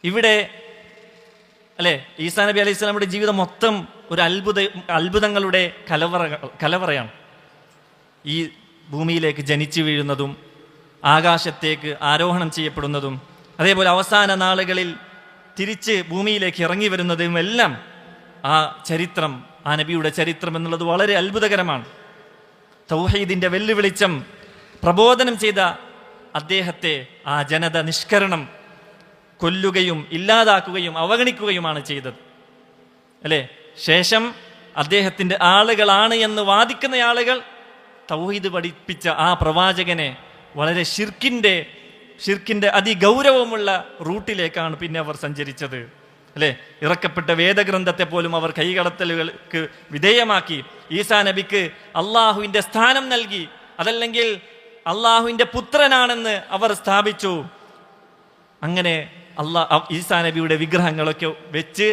ഇവിടെ, അല്ലേ, ഈസാ നബി അലൈഹി സ്വലാമിയുടെ ജീവിതം മൊത്തം ഒരു അത്ഭുതങ്ങളുടെ കലവറയാണ്. ഈ ഭൂമിയിലേക്ക് ജനിച്ചു വീഴുന്നതും ആകാശത്തേക്ക് ആരോഹണം ചെയ്യപ്പെടുന്നതും അതേപോലെ അവസാന നാളുകളിൽ തിരിച്ച് ഭൂമിയിലേക്ക് ഇറങ്ങി വരുന്നതും എല്ലാം ആ ചരിത്രം, ആ നബിയുടെ ചരിത്രം എന്നുള്ളത് വളരെ അത്ഭുതകരമാണ്. തൗഹീദിന്റെ വെല്ലുവിളിച്ചം പ്രബോധനം ചെയ്ത അദ്ദേഹത്തെ ആ ജനത നിഷ്കരണം, കൊല്ലുകയും ഇല്ലാതാക്കുകയും അവഗണിക്കുകയുമാണ് ചെയ്തത്, അല്ലേ? ശേഷം അദ്ദേഹത്തിൻ്റെ ആളുകളാണ് എന്ന് വാദിക്കുന്ന ആളുകൾ തൗഹീദ് പഠിപ്പിച്ച ആ പ്രവാചകനെ വളരെ ഷിർക്കിൻ്റെ അതിഗൗരവമുള്ള റൂട്ടിലേക്കാണ് പിന്നെ അവർ സഞ്ചരിച്ചത്, അല്ലേ? ഇറക്കപ്പെട്ട വേദഗ്രന്ഥത്തെ പോലും അവർ കൈകടത്തലുകൾക്ക് വിധേയമാക്കി. ഈസാ നബിക്ക് അള്ളാഹുവിൻ്റെ സ്ഥാനം നൽകി, അതല്ലെങ്കിൽ അള്ളാഹുവിൻ്റെ പുത്രനാണെന്ന് അവർ സ്ഥാപിച്ചു. അങ്ങനെ ഈസാ നബിയുടെ വിഗ്രഹങ്ങളൊക്കെ വെച്ച്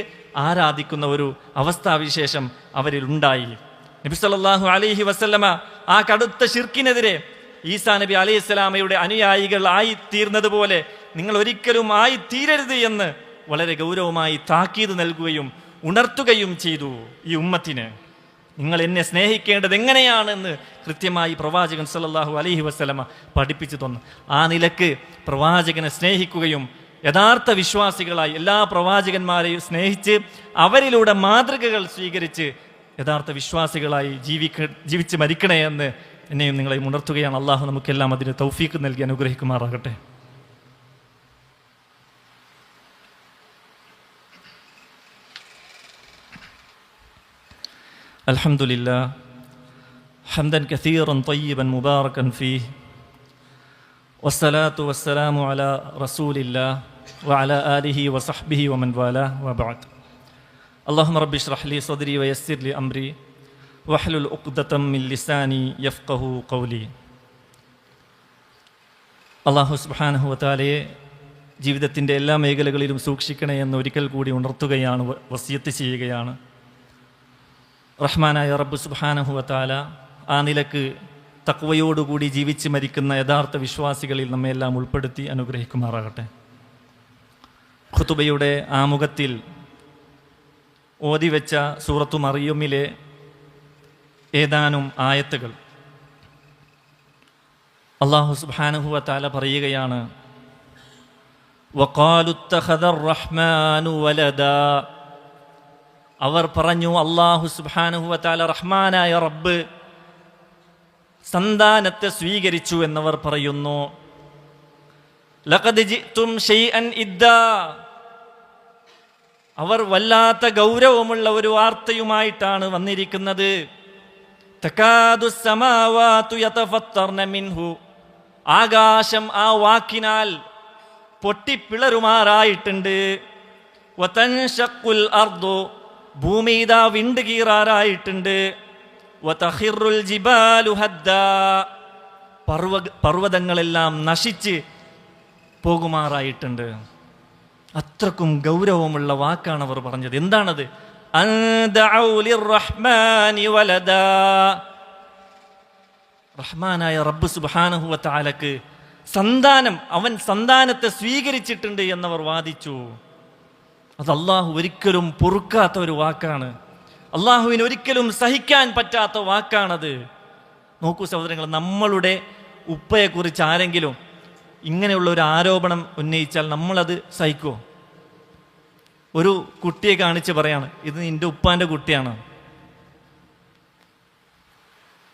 ആരാധിക്കുന്ന ഒരു അവസ്ഥാവിശേഷം അവരിൽ ഉണ്ടായി. നബി സല്ലല്ലാഹു അലൈഹി വസല്ലമ ആ കടുത്ത ഷിർക്കിനെതിരെ ഈസാ നബി അലൈഹി സ്വലാമയുടെ അനുയായികൾ ആയിത്തീർന്നതുപോലെ നിങ്ങൾ ഒരിക്കലും ആയിത്തീരരുത് എന്ന് വളരെ ഗൗരവമായി താക്കീത് നൽകുകയും ഉണർത്തുകയും ചെയ്തു. ഈ ഉമ്മത്തിന് നിങ്ങൾ എന്നെ സ്നേഹിക്കേണ്ടത് എങ്ങനെയാണെന്ന് കൃത്യമായി പ്രവാചകൻ സല്ലല്ലാഹു അലൈഹി വസല്ലമ പഠിപ്പിച്ചു തന്നു. ആ നിലക്ക് പ്രവാചകനെ സ്നേഹിക്കുകയും യഥാർത്ഥ വിശ്വാസികളായി എല്ലാ പ്രവാചകന്മാരെയും സ്നേഹിച്ച് അവരിലൂടെ മാതൃകകൾ സ്വീകരിച്ച് യഥാർത്ഥ വിശ്വാസികളായി ജീവിച്ച് മരിക്കണേ എന്ന് എന്നെയും നിങ്ങളെയും ഉണർത്തുകയാണ്. അള്ളാഹു നമുക്കെല്ലാം അതിന് തൗഫീക്ക് നൽകി അനുഗ്രഹിക്കുമാറാകട്ടെ. അൽഹംദുലില്ലാഹ് ഹംദൻ കസീറൻ ത്വയ്യിബൻ മുബാറകൻ ഫീഹ് വസ്സലാത്തു വസ്സലാമു അലാ റസൂലില്ലാഹ് വഅലാ ആലിഹി വസഹ്ബിഹി വമൻ വാലാഹ് വബഅദ്. അല്ലാഹുമ്മ റബ്ബി ഇശ്റഹ് ലി സദ്രി വയസ്സിർ ലി അംരി വഹ്ലുൽ ഉഖ്ദതം മിൻ ലിസാനി യഫ്ഖഹു ഖൗലി. അല്ലാഹു സുബ്ഹാനഹു വതആലയെ ജീവിതത്തിൻ്റെ എല്ലാ മേഖലകളിലും സൂക്ഷിക്കണേ എന്ന് ഒരിക്കൽ കൂടി ഉണർത്തുകയാണ്, വസിയത്ത് ചെയ്യുകയാണ്. റഹ്മാനായ റബ്ബ് സുബ്ഹാനഹു വതആല ആ നിലക്ക് തഖ്വയോടുകൂടി ജീവിച്ച് മരിക്കുന്ന യഥാർത്ഥ വിശ്വാസികളിൽ നമ്മെല്ലാം ഉൾപ്പെടുത്തി അനുഗ്രഹിക്കുമാറാകട്ടെ. ഖുതുബയുടെ ആമുഖത്തിൽ ഓതിവെച്ച സൂറത്തു മറിയമിലെ ഏതാനും ആയത്തുകൾ അല്ലാഹു സുബ്ഹാനഹു വതആല പറയുകയാണ്, വഖാലു ഇത്തഖദർ റഹ്മാനു വലദാ. അവർ പറഞ്ഞു, അല്ലാഹു സുബ്ഹാനഹു വതആല റഹ്മാനായ റബ്ബ് സന്താനത്തെ സ്വീകരിച്ചു എന്നവർ പറയുന്നു. ലഖദ് ജിഅ്തും ശൈഅൻ ഇദ്ദാ. അവർ വല്ലാത്ത ഗൗരവമുള്ള ഒരു വാർത്തയുമായിട്ടാണ് വന്നിരിക്കുന്നത്. തകാദു സമാവാതു യതഫത്തർന മിൻഹു. ആകാശം ആ വാക്കിനാൽ പൊട്ടിപ്പിളരുമാറായിട്ടുണ്ട്. വതൻഷഖുൽ അർദു. ഭൂമി ഇതാ വിണ്ടുകീറാറായിട്ടുണ്ട്. വതഖിറുൽ ജിബാലു ഹദ്ദാ. പർവ്വതങ്ങളെല്ലാം നശിച്ച് പോകുമാറായിട്ടുണ്ട്. അത്രക്കും ഗൗരവമുള്ള വാക്കാണ് അവർ പറഞ്ഞത്. എന്താണത്? റഹ്മാനായ റബ്ബ് സുബ്ഹാനഹു വതആലക്ക് സന്താനം, അവൻ സന്താനത്തെ സ്വീകരിച്ചിട്ടുണ്ട് എന്നവർ വാദിച്ചു. അത് അള്ളാഹു ഒരിക്കലും പൊറുക്കാത്ത ഒരു വാക്കാണ്. അള്ളാഹുവിന് ഒരിക്കലും സഹിക്കാൻ പറ്റാത്ത വാക്കാണത്. നോക്കൂ സഹോദരങ്ങൾ, നമ്മളുടെ ഉപ്പയെക്കുറിച്ച് ആരെങ്കിലും ഇങ്ങനെയുള്ള ഒരു ആരോപണം ഉന്നയിച്ചാൽ നമ്മളത് സഹിക്കുമോ? ഒരു കുട്ടിയെ കാണിച്ച് പറയാണ്, ഇത് നിന്റെ ഉപ്പാൻ്റെ കുട്ടിയാണ്.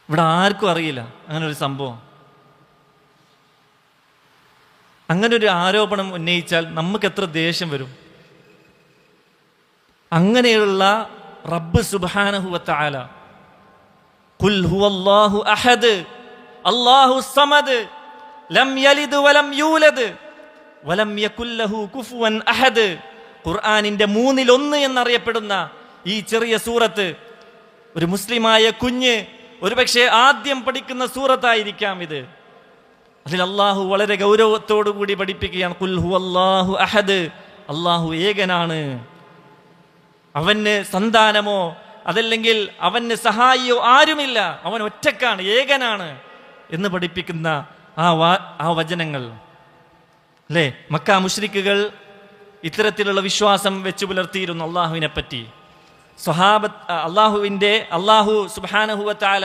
ഇവിടെ ആർക്കും അറിയില്ല അങ്ങനെ ഒരു സംഭവം. അങ്ങനെ ഒരു ആരോപണം ഉന്നയിച്ചാൽ നമുക്ക് എത്ര ദേഷ്യം വരും. അങ്ങനെയുള്ള റബ്ബ് സുബ്ഹാനഹു വതആല ഖുൽ ഹുവല്ലാഹു അഹദ് അല്ലാഹു സമദ് ലം യലിദ് വലം യൂലദ് വലം യകുൽ ലഹു കുഫുവൻ അഹദ്. ഖുർആനിന്റെ 1/3 എന്നറിയപ്പെടുന്ന ഈ ചെറിയ സൂറത്ത് ഒരു മുസ്ലിമായ കുഞ്ഞ് ഒരുപക്ഷെ ആദ്യം പഠിക്കുന്ന സൂറത്തായിരിക്കാം ഇത്. അതിൽ അള്ളാഹു വളരെ ഗൗരവത്തോടു കൂടി പഠിപ്പിക്കുകയാണ്, ഖുൽ ഹുവല്ലാഹു അഹദ്. അള്ളാഹു ഏകനാണ്, അവന് സന്താനമോ അതല്ലെങ്കിൽ അവന് സഹായിയോ ആരുമില്ല, അവൻ ഒറ്റക്കാണ്, ഏകനാണ് എന്ന് പഠിപ്പിക്കുന്ന ആ വചനങ്ങൾ അല്ലേ. മക്ക മുശ്രിക്കുകൾ ഇത്തരത്തിലുള്ള വിശ്വാസം വെച്ചു പുലർത്തിയിരുന്നു അള്ളാഹുവിനെ പറ്റി. അള്ളാഹു സുബ്ഹാനഹു വതആല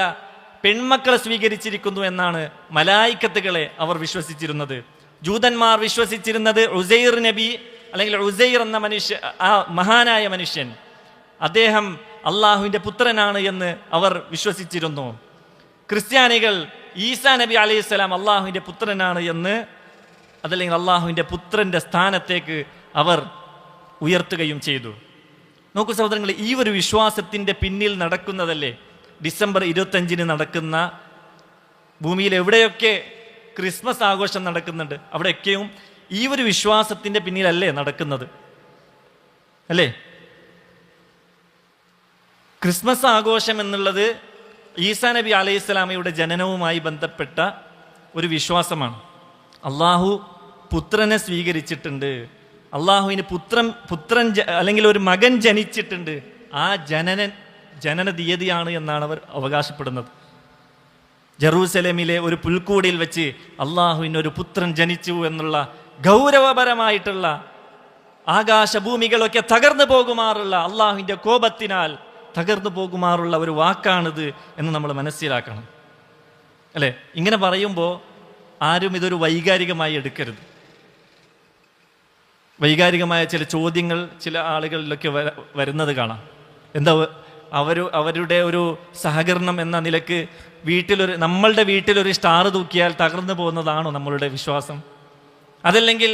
പെൺമക്കളെ സ്വീകരിച്ചിരിക്കുന്നു എന്നാണ് മലായിക്കത്തുകളെ അവർ വിശ്വസിച്ചിരുന്നത്. ജൂതന്മാർ വിശ്വസിച്ചിരുന്നത് ഉസൈർ നബി അല്ലെങ്കിൽ ഉസൈർ എന്ന ആ മഹാനായ മനുഷ്യൻ, അദ്ദേഹം അള്ളാഹുവിൻ്റെ പുത്രനാണ് എന്ന് അവർ വിശ്വസിച്ചിരുന്നു. ക്രിസ്ത്യാനികൾ ഈസാ നബി അലൈഹിസ്സലാം അള്ളാഹുവിൻ്റെ പുത്രനാണ് എന്ന്, അതല്ലെങ്കിൽ അള്ളാഹുവിൻ്റെ പുത്രൻ്റെ സ്ഥാനത്തേക്ക് അവർ ഉയർത്തുകയും ചെയ്തു. നോക്കൂ സഹോദരങ്ങളെ, ഈ ഒരു വിശ്വാസത്തിൻ്റെ പിന്നിൽ നടക്കുന്നതല്ലേ ഡിസംബർ 25 നടക്കുന്ന ഭൂമിയിൽ എവിടെയൊക്കെ ക്രിസ്മസ് ആഘോഷം നടക്കുന്നുണ്ട്, അവിടെയൊക്കെയും ഈ ഒരു വിശ്വാസത്തിൻ്റെ പിന്നിലല്ലേ നടക്കുന്നത്, അല്ലേ? ക്രിസ്മസ് ആഘോഷം എന്നുള്ളത് ഈസാ നബി അലൈഹിസ്സലാമയുടെ ജനനവുമായി ബന്ധപ്പെട്ട ഒരു വിശ്വാസമാണ്. അള്ളാഹു പുത്രനെ സ്വീകരിച്ചിട്ടുണ്ട്, അള്ളാഹുവിന് പുത്രൻ അല്ലെങ്കിൽ ഒരു മകൻ ജനിച്ചിട്ടുണ്ട്. ആ ജനന തീയതിയാണ് എന്നാണ് അവർ അവകാശപ്പെടുന്നത്. ജെറൂസലേമിലെ ഒരു പുൽക്കൂടിൽ വെച്ച് അള്ളാഹുവിന് ഒരു പുത്രൻ ജനിച്ചു എന്നുള്ള ഗൗരവപരമായിട്ടുള്ള, ആകാശഭൂമികളൊക്കെ തകർന്നു പോകുമാറുള്ള, അള്ളാഹുവിൻ്റെ കോപത്തിനാൽ തകർന്നു പോകുമാറുള്ള ഒരു വാക്കാണിത് എന്ന് നമ്മൾ മനസ്സിലാക്കണം, അല്ലേ? ഇങ്ങനെ പറയുമ്പോൾ ആരും ഇതൊരു വൈകാരികമായി എടുക്കരുത്. വൈകാരികമായ ചില ചോദ്യങ്ങൾ ചില ആളുകളിലൊക്കെ വരുന്നത് കാണാം. എന്താ അവരുടെ ഒരു സഹകരണം എന്ന നിലക്ക് നമ്മളുടെ വീട്ടിലൊരു സ്റ്റാർ തൂക്കിയാൽ തകർന്നു പോകുന്നതാണോ നമ്മളുടെ വിശ്വാസം? അതല്ലെങ്കിൽ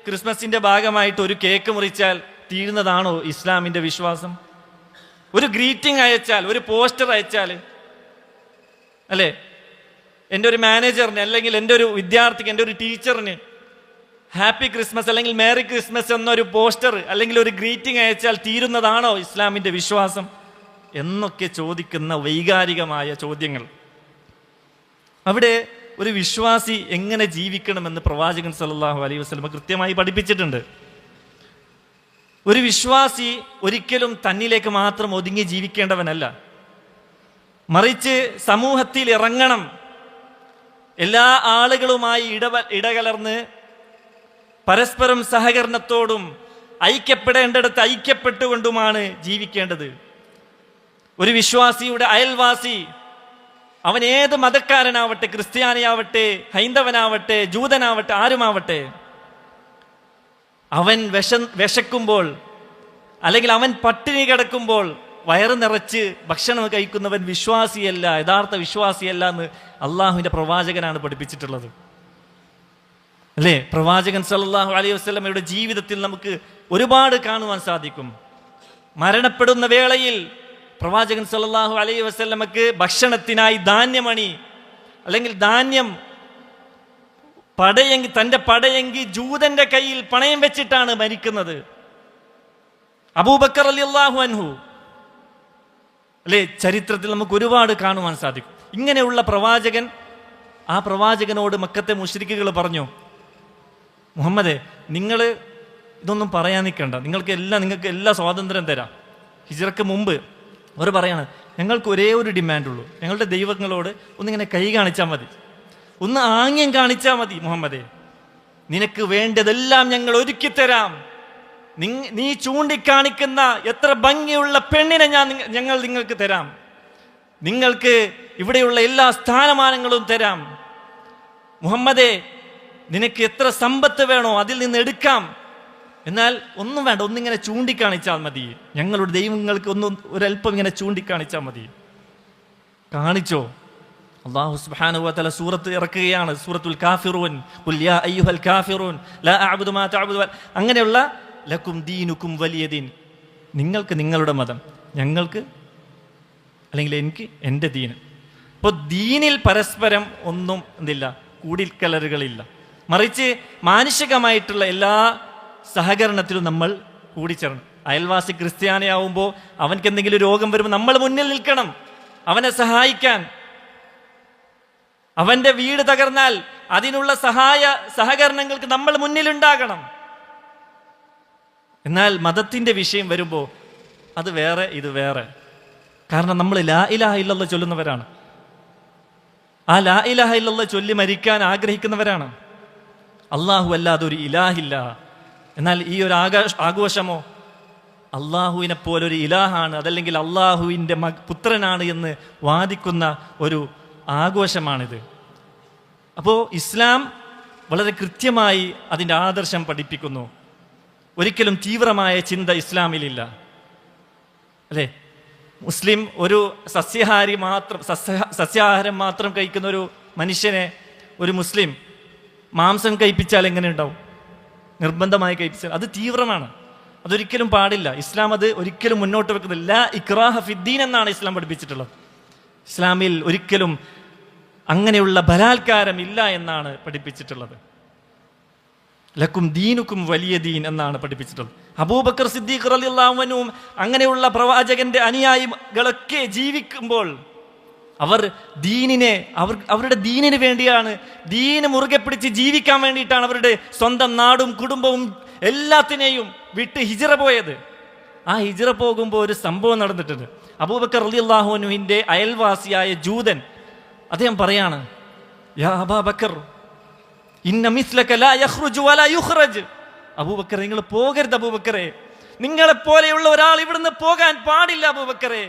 ക്രിസ്മസിൻ്റെ ഭാഗമായിട്ട് ഒരു കേക്ക് മുറിച്ചാൽ തീരുന്നതാണോ ഇസ്ലാമിൻ്റെ വിശ്വാസം? ഒരു ഗ്രീറ്റിംഗ് അയച്ചാൽ, ഒരു പോസ്റ്റർ അയച്ചാൽ, അല്ലേ, എൻ്റെ ഒരു മാനേജറിന് അല്ലെങ്കിൽ എൻ്റെ ഒരു വിദ്യാർത്ഥിക്ക്, എൻ്റെ ഒരു ടീച്ചറിന് ഹാപ്പി ക്രിസ്മസ് അല്ലെങ്കിൽ മേരി ക്രിസ്മസ് എന്നൊരു പോസ്റ്റർ അല്ലെങ്കിൽ ഒരു ഗ്രീറ്റിംഗ് അയച്ചാൽ തീരുന്നതാണോ ഇസ്ലാമിൻ്റെ വിശ്വാസം എന്നൊക്കെ ചോദിക്കുന്ന വൈകാരികമായ ചോദ്യങ്ങൾ. അവിടെ ഒരു വിശ്വാസി എങ്ങനെ ജീവിക്കണമെന്ന് പ്രവാചകൻ സല്ലല്ലാഹു അലൈഹി വസല്ലം കൃത്യമായി പഠിപ്പിച്ചിട്ടുണ്ട്. ഒരു വിശ്വാസി ഒരിക്കലും തന്നിലേക്ക് മാത്രം ഒതുങ്ങി ജീവിക്കേണ്ടവനല്ല, മറിച്ച് സമൂഹത്തിൽ ഇറങ്ങണം, എല്ലാ ആളുകളുമായി ഇടകലർന്ന് പരസ്പരം സഹകരണത്തോടും ഐക്യപ്പെടേണ്ടിടത്ത് ഐക്യപ്പെട്ടുകൊണ്ടുമാണ് ജീവിക്കേണ്ടത്. ഒരു വിശ്വാസിയുടെ അയൽവാസി, അവൻ ഏത് മതക്കാരനാവട്ടെ, ക്രിസ്ത്യാനിയാവട്ടെ, ഹൈന്ദവനാവട്ടെ, ജൂതനാവട്ടെ, ആരുമാവട്ടെ, അവൻ വിശക്കുമ്പോൾ അല്ലെങ്കിൽ അവൻ പട്ടിണി കിടക്കുമ്പോൾ വയറ് നിറച്ച് ഭക്ഷണം കഴിക്കുന്നവൻ വിശ്വാസിയല്ല, യഥാർത്ഥ വിശ്വാസിയല്ല എന്ന് അള്ളാഹുവിൻ്റെ പ്രവാചകനാണ് പഠിപ്പിച്ചിട്ടുള്ളത്, അല്ലേ? പ്രവാചകൻ സല്ലല്ലാഹു അലൈഹി വസല്ലമയുടെ ജീവിതത്തിൽ നമുക്ക് ഒരുപാട് കാണുവാൻ സാധിക്കും. മരണപ്പെടുന്ന വേളയിൽ പ്രവാചകൻ സല്ലല്ലാഹു അലൈഹി വസല്ലമക്ക് ഭക്ഷണത്തിനായി ധാന്യമണി അല്ലെങ്കിൽ ധാന്യം തൻ്റെ പടയെങ്കി ജൂതന്റെ കയ്യിൽ പണയം വെച്ചിട്ടാണ് മരിക്കുന്നത്. അബൂബക്കർ റളിയല്ലാഹു അൻഹു, അല്ലേ, ചരിത്രത്തിൽ നമുക്ക് ഒരുപാട് കാണുവാൻ സാധിക്കും. ഇങ്ങനെയുള്ള പ്രവാചകൻ, ആ പ്രവാചകനോട് മക്കത്തെ മുശ്രിക്കുകൾ പറഞ്ഞു, മുഹമ്മദേ, നിങ്ങൾ ഇതൊന്നും പറയാൻ നിൽക്കണ്ട, നിങ്ങൾക്ക് എല്ലാ സ്വാതന്ത്ര്യം തരാം. ഹിജ്റക്ക് മുമ്പ് അവർ പറയാണ്, ഞങ്ങൾക്ക് ഒരേ ഒരു ഡിമാൻഡുള്ളൂ, ഞങ്ങളുടെ ദൈവങ്ങളോട് ഒന്നിങ്ങനെ കൈ കാണിച്ചാൽ മതി, ഒന്ന് ആംഗ്യം കാണിച്ചാൽ മതി മുഹമ്മദേ, നിനക്ക് വേണ്ടതെല്ലാം ഞങ്ങൾ ഒരുക്കിത്തരാം. നീ ചൂണ്ടിക്കാണിക്കുന്ന എത്ര ഭംഗിയുള്ള പെണ്ണിനെ ഞങ്ങൾ നിങ്ങൾക്ക് തരാം, നിങ്ങൾക്ക് ഇവിടെയുള്ള എല്ലാ സ്ഥാനമാനങ്ങളും തരാം. മുഹമ്മദേ, നിനക്ക് എത്ര സമ്പത്ത് വേണോ അതിൽ നിന്ന് എടുക്കാം, എന്നാൽ ഒന്നും വേണ്ട, ഒന്നിങ്ങനെ ചൂണ്ടിക്കാണിച്ചാൽ മതി, ഞങ്ങളുടെ ദൈവങ്ങൾക്ക് ഒരല്പം ഇങ്ങനെ ചൂണ്ടിക്കാണിച്ചാൽ മതി. കാണിച്ചോ? അല്ലാഹു സുബ്ഹാനഹു വ തആല സൂറത്ത് ഇറക്കുകയാണ്, സൂറത്തുൽ കാഫിറൂൻ, ഖുൽ യാ അയ്യുഹൽ കാഫിറൂൻ ലാ അഅ്ബുദു മാ തഅ്ബുദു, അങ്ങനെയുള്ള ലക്കും ദീനുക്കും വലിയ ദീൻ, നിങ്ങൾക്ക് നിങ്ങളുടെ മതം, ഞങ്ങൾക്ക് അല്ലെങ്കിൽ എനിക്ക് എൻ്റെ ദീൻ. അപ്പോൾ ദീനിൽ പരസ്പരം ഒന്നും എന്തില്ല, കൂടിക്കലറുകളില്ല, മറിച്ച് മാനുഷികമായിട്ടുള്ള എല്ലാ സഹകരണത്തിലും നമ്മൾ കൂടിച്ചേരണം. അയൽവാസി ക്രിസ്ത്യാനിയാവുമ്പോൾ അവൻക്ക് എന്തെങ്കിലും രോഗം വരുമ്പോൾ നമ്മൾ മുന്നിൽ നിൽക്കണം, അവനെ സഹായിക്കാൻ. അവൻ്റെ വീട് തകർന്നാൽ അതിനുള്ള സഹകരണങ്ങൾക്ക് നമ്മൾ മുന്നിലുണ്ടാകണം. എന്നാൽ മതത്തിൻ്റെ വിഷയം വരുമ്പോൾ അത് വേറെ, ഇത് വേറെ. കാരണം നമ്മൾ ലാ ഇലാഹ ഇല്ലല്ലാഹ് ചൊല്ലുന്നവരാണ്, ആ ലാ ഇലാഹ ഇല്ലല്ലാഹ് ചൊല്ലി മരിക്കാൻ ആഗ്രഹിക്കുന്നവരാണ്. അള്ളാഹു അല്ലാതെ ഒരു ഇലാഹില്ല. എന്നാൽ ഈ ഒരു ആഘോഷമോ അള്ളാഹുവിനെ പോലൊരു ഇലാഹാണ്, അതല്ലെങ്കിൽ അള്ളാഹുവിൻ്റെ പുത്രനാണ് എന്ന് വാദിക്കുന്ന ഒരു ആഘോഷമാണിത്. അപ്പോൾ ഇസ്ലാം വളരെ കൃത്യമായി അതിൻ്റെ ആദർശം പഠിപ്പിക്കുന്നു. ഒരിക്കലും തീവ്രമായ ചിന്ത ഇസ്ലാമിലില്ല, അല്ലേ? മുസ്ലിം ഒരു സസ്യാഹാരം മാത്രം കഴിക്കുന്ന ഒരു മനുഷ്യനെ ഒരു മുസ്ലിം മാംസം കഴിപ്പിച്ചാൽ എങ്ങനെ ഉണ്ടാവും? നിർബന്ധമായി കഴിപ്പിച്ചാൽ അത് തീവ്രമാണ്, അതൊരിക്കലും പാടില്ല. ഇസ്ലാം അത് ഒരിക്കലും മുന്നോട്ട് വെക്കുന്നില്ല. ലാ ഇക്റാഹ ഫിദ്ദീൻ എന്നാണ് ഇസ്ലാം പഠിപ്പിച്ചിട്ടുള്ളത്. ഇസ്ലാമിൽ ഒരിക്കലും അങ്ങനെയുള്ള ബലാത്കാരം ഇല്ല എന്നാണ് പഠിപ്പിച്ചിട്ടുള്ളത്. ലക്കും ദീനുക്കും വലിയ ദീൻ എന്നാണ് പഠിപ്പിച്ചിട്ടുള്ളത്. അബൂബക്കർ സിദ്ദീഖ് റളിയല്ലാഹു അൻഹു അങ്ങനെയുള്ള പ്രവാചകന്റെ അനുയായികളൊക്കെ ജീവിക്കുമ്പോൾ അവർ അവരുടെ ദീനിന് വേണ്ടിയാണ്, ദീന് മുറുകെ പിടിച്ച് ജീവിക്കാൻ വേണ്ടിയിട്ടാണ് അവരുടെ സ്വന്തം നാടും കുടുംബവും എല്ലാത്തിനെയും വിട്ട് ഹിജ്റ പോയത്. ആ ഹിജ്റ പോകുമ്പോൾ ഒരു സംഭവം നടന്നിട്ടുണ്ട്. അബൂബക്കർ റളിയല്ലാഹു അൻഹുവിന്റെ അയൽവാസിയായ ജൂതൻ അദ്ദേഹം പറയാണ്, യാ അബൂബക്കർ ഇന്ന മിസ്ലക ലാ യഖ്റുജു വലാ യുഖ്റജ്. അബൂബക്കർ നിങ്ങൾ പോകരുത് അബൂബക്കറെ, നിങ്ങളെ പോലെയുള്ള ഒരാൾ ഇവിടുന്ന് പോകാൻ പാടില്ല അബൂബക്കറെ.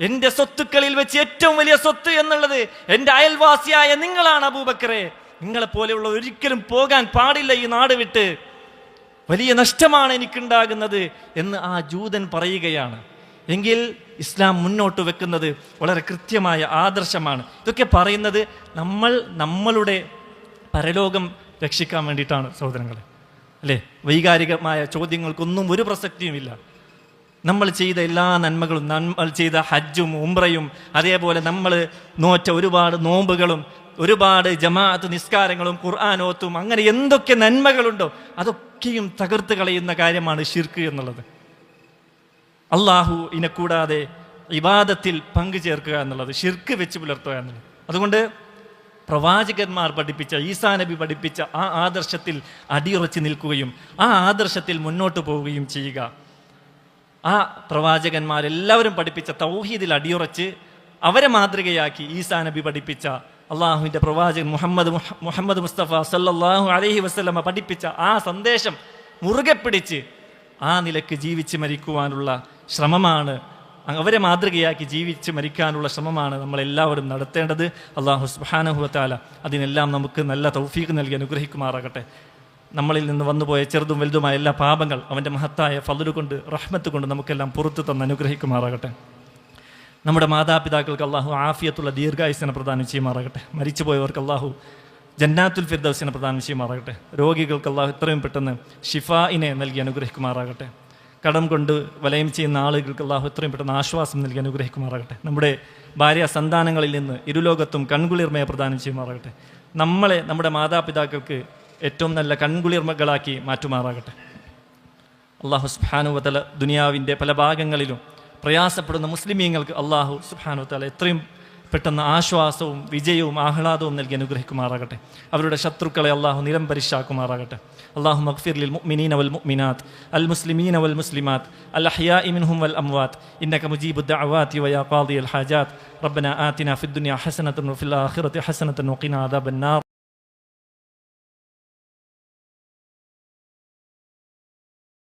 എന്റെ സ്വത്തുക്കളിൽ വെച്ച് ഏറ്റവും വലിയ സ്വത്ത് എന്നുള്ളത് എന്റെ അയൽവാസിയായ നിങ്ങളാണ് അബൂബക്കറെ. നിങ്ങളെ പോലെയുള്ള ഒരിക്കലും പോകാൻ പാടില്ല ഈ നാട് വിട്ട്, വലിയ നഷ്ടമാണ് എനിക്കുണ്ടാകുന്നത് എന്ന് ആ ജൂതൻ പറയുകയാണ്. എങ്കിൽ ഇസ്ലാം മുന്നോട്ട് വെക്കുന്നത് വളരെ കൃത്യമായ ആദർശമാണ്. ഇതൊക്കെ പറയുന്നത് നമ്മളുടെ പരലോകം രക്ഷിക്കാൻ വേണ്ടിയിട്ടാണ് സഹോദരങ്ങളെ, അല്ലേ? വൈകാരികമായ ചോദ്യങ്ങൾക്കൊന്നും ഒരു പ്രസക്തിയുമില്ല. നമ്മൾ ചെയ്ത എല്ലാ നന്മകളും, നമ്മൾ ചെയ്ത ഹജ്ജും ഉംറയും, അതേപോലെ നമ്മൾ നോറ്റ ഒരുപാട് നോമ്പുകളും ഒരുപാട് ജമാഅത്ത് നിസ്കാരങ്ങളും ഖുർആനോത്തും, അങ്ങനെ എന്തൊക്കെ നന്മകളുണ്ടോ അതൊക്കെയും തകർത്ത് കളയുന്ന കാര്യമാണ് ശിർക്ക് എന്നുള്ളത്. അള്ളാഹുവിനെ കൂടാതെ ഇബാദത്തിൽ പങ്കു ചേർക്കുക എന്നുള്ളത്, ശിർക്ക് വെച്ച് പുലർത്തുക എന്നുള്ളത്. അതുകൊണ്ട് പ്രവാചകന്മാർ പഠിപ്പിച്ച, ഈസാ നബി പഠിപ്പിച്ച ആ ആദർശത്തിൽ അടിയുറച്ച് നിൽക്കുകയും ആ ആദർശത്തിൽ മുന്നോട്ട് പോവുകയും ചെയ്യുക. ആ പ്രവാചകന്മാരെല്ലാവരും പഠിപ്പിച്ച തൗഹീദിൽ അടിയുറച്ച് അവരെ മാതൃകയാക്കി ഈസാ നബി പഠിപ്പിച്ച, അള്ളാഹുവിൻ്റെ പ്രവാചകൻ മുഹമ്മദ് മുസ്തഫ സല്ലല്ലാഹു അലൈഹി വസല്ലമ പഠിപ്പിച്ച ആ സന്ദേശം മുറുകെ പിടിച്ച് ആ നിലക്ക് ജീവിച്ച് മരിക്കുവാനുള്ള ശ്രമമാണ്, അവരെ മാതൃകയാക്കി ജീവിച്ച് മരിക്കാനുള്ള ശ്രമമാണ് നമ്മളെല്ലാവരും നടത്തേണ്ടത്. അള്ളാഹു സുബ്ഹാനഹു വ തആല അതിനെല്ലാം നമുക്ക് നല്ല തൗഫീഖ് നൽകി അനുഗ്രഹിക്കുമാറാകട്ടെ. നമ്മളിൽ നിന്ന് വന്നുപോയ ചെറുതും വലുതുമായ എല്ലാ പാപങ്ങൾ അവൻ്റെ മഹത്തായ ഫദ്ല് കൊണ്ട്, റഹ്മത്ത് കൊണ്ട് നമുക്കെല്ലാം പുറത്തു തന്ന് അനുഗ്രഹിക്കുമാറാകട്ടെ. നമ്മുടെ മാതാപിതാക്കൾക്ക് അള്ളാഹു ആഫിയത്തുള്ള ദീർഘായുസ്സിനെ പ്രദാനം ചെയ്യുമാറാകട്ടെ. മരിച്ചുപോയവർക്ക് അള്ളാഹു ജന്നാത്തുൽ ഫിർദൗസിനെ പ്രദാനം ചെയ്യുമാറാകട്ടെ. രോഗികൾക്ക് അള്ളാഹു എത്രയും പെട്ടെന്ന് ഷിഫായിനെ നൽകി അനുഗ്രഹിക്കുമാറാകട്ടെ. കടം കൊണ്ട് വലയം ചെയ്യുന്ന ആളുകൾക്ക് അള്ളാഹു എത്രയും പെട്ടെന്ന് ആശ്വാസം നൽകി അനുഗ്രഹിക്കുമാറാകട്ടെ. നമ്മുടെ ഭാര്യ സന്താനങ്ങളിൽ നിന്ന് ഇരുലോകത്തും കൺകുളിർമയെ പ്രദാനം ചെയ്യുമാറാകട്ടെ. നമ്മളെ നമ്മുടെ മാതാപിതാക്കൾക്ക് ഏറ്റവും നല്ല കൺകുളിർമകളാക്കി മാറ്റുമാറാകട്ടെ. അള്ളാഹു സുബ്ഹാനഹു വ തആല ദുനിയാവിൻ്റെ പല ഭാഗങ്ങളിലും പ്രയാസപ്പെടുന്ന മുസ്ലിമീങ്ങൾക്ക് അള്ളാഹു സുബ്ഹാനഹു വ തആല എത്രയും പെട്ടെന്ന് ആശ്വാസവും വിജയവും ആഹ്ലാദവും നൽകി അനുഗ്രഹിക്കുമാറാകട്ടെ. അവരുടെ ശത്രുക്കളെ അള്ളാഹു നിലംപരിശാക്കുമാറാകട്ടെ. അല്ലാഹു മഗ്ഫിർ ലിൽ മുഅ്മിനീന വൽ മുഅ്മിനാത്ത് അൽ മുസ്ലിമീന വൽ മുസ്ലിമാത്ത് അൽ അഹ്യാഇ മിൻഹും വൽ അംവാത്ത് ഇന്നക മുജീബുദ് ദഅവാതി വയാ ഖാദിയൽ ഹാജാത്ത് റബ്ബനാ ആതിനാ ഫിദ് ദുനിയ ഹസനതൻ വഫിൽ ആഖിറതി ഹസനതൻ വഖിനാ അദാബൻ നാർ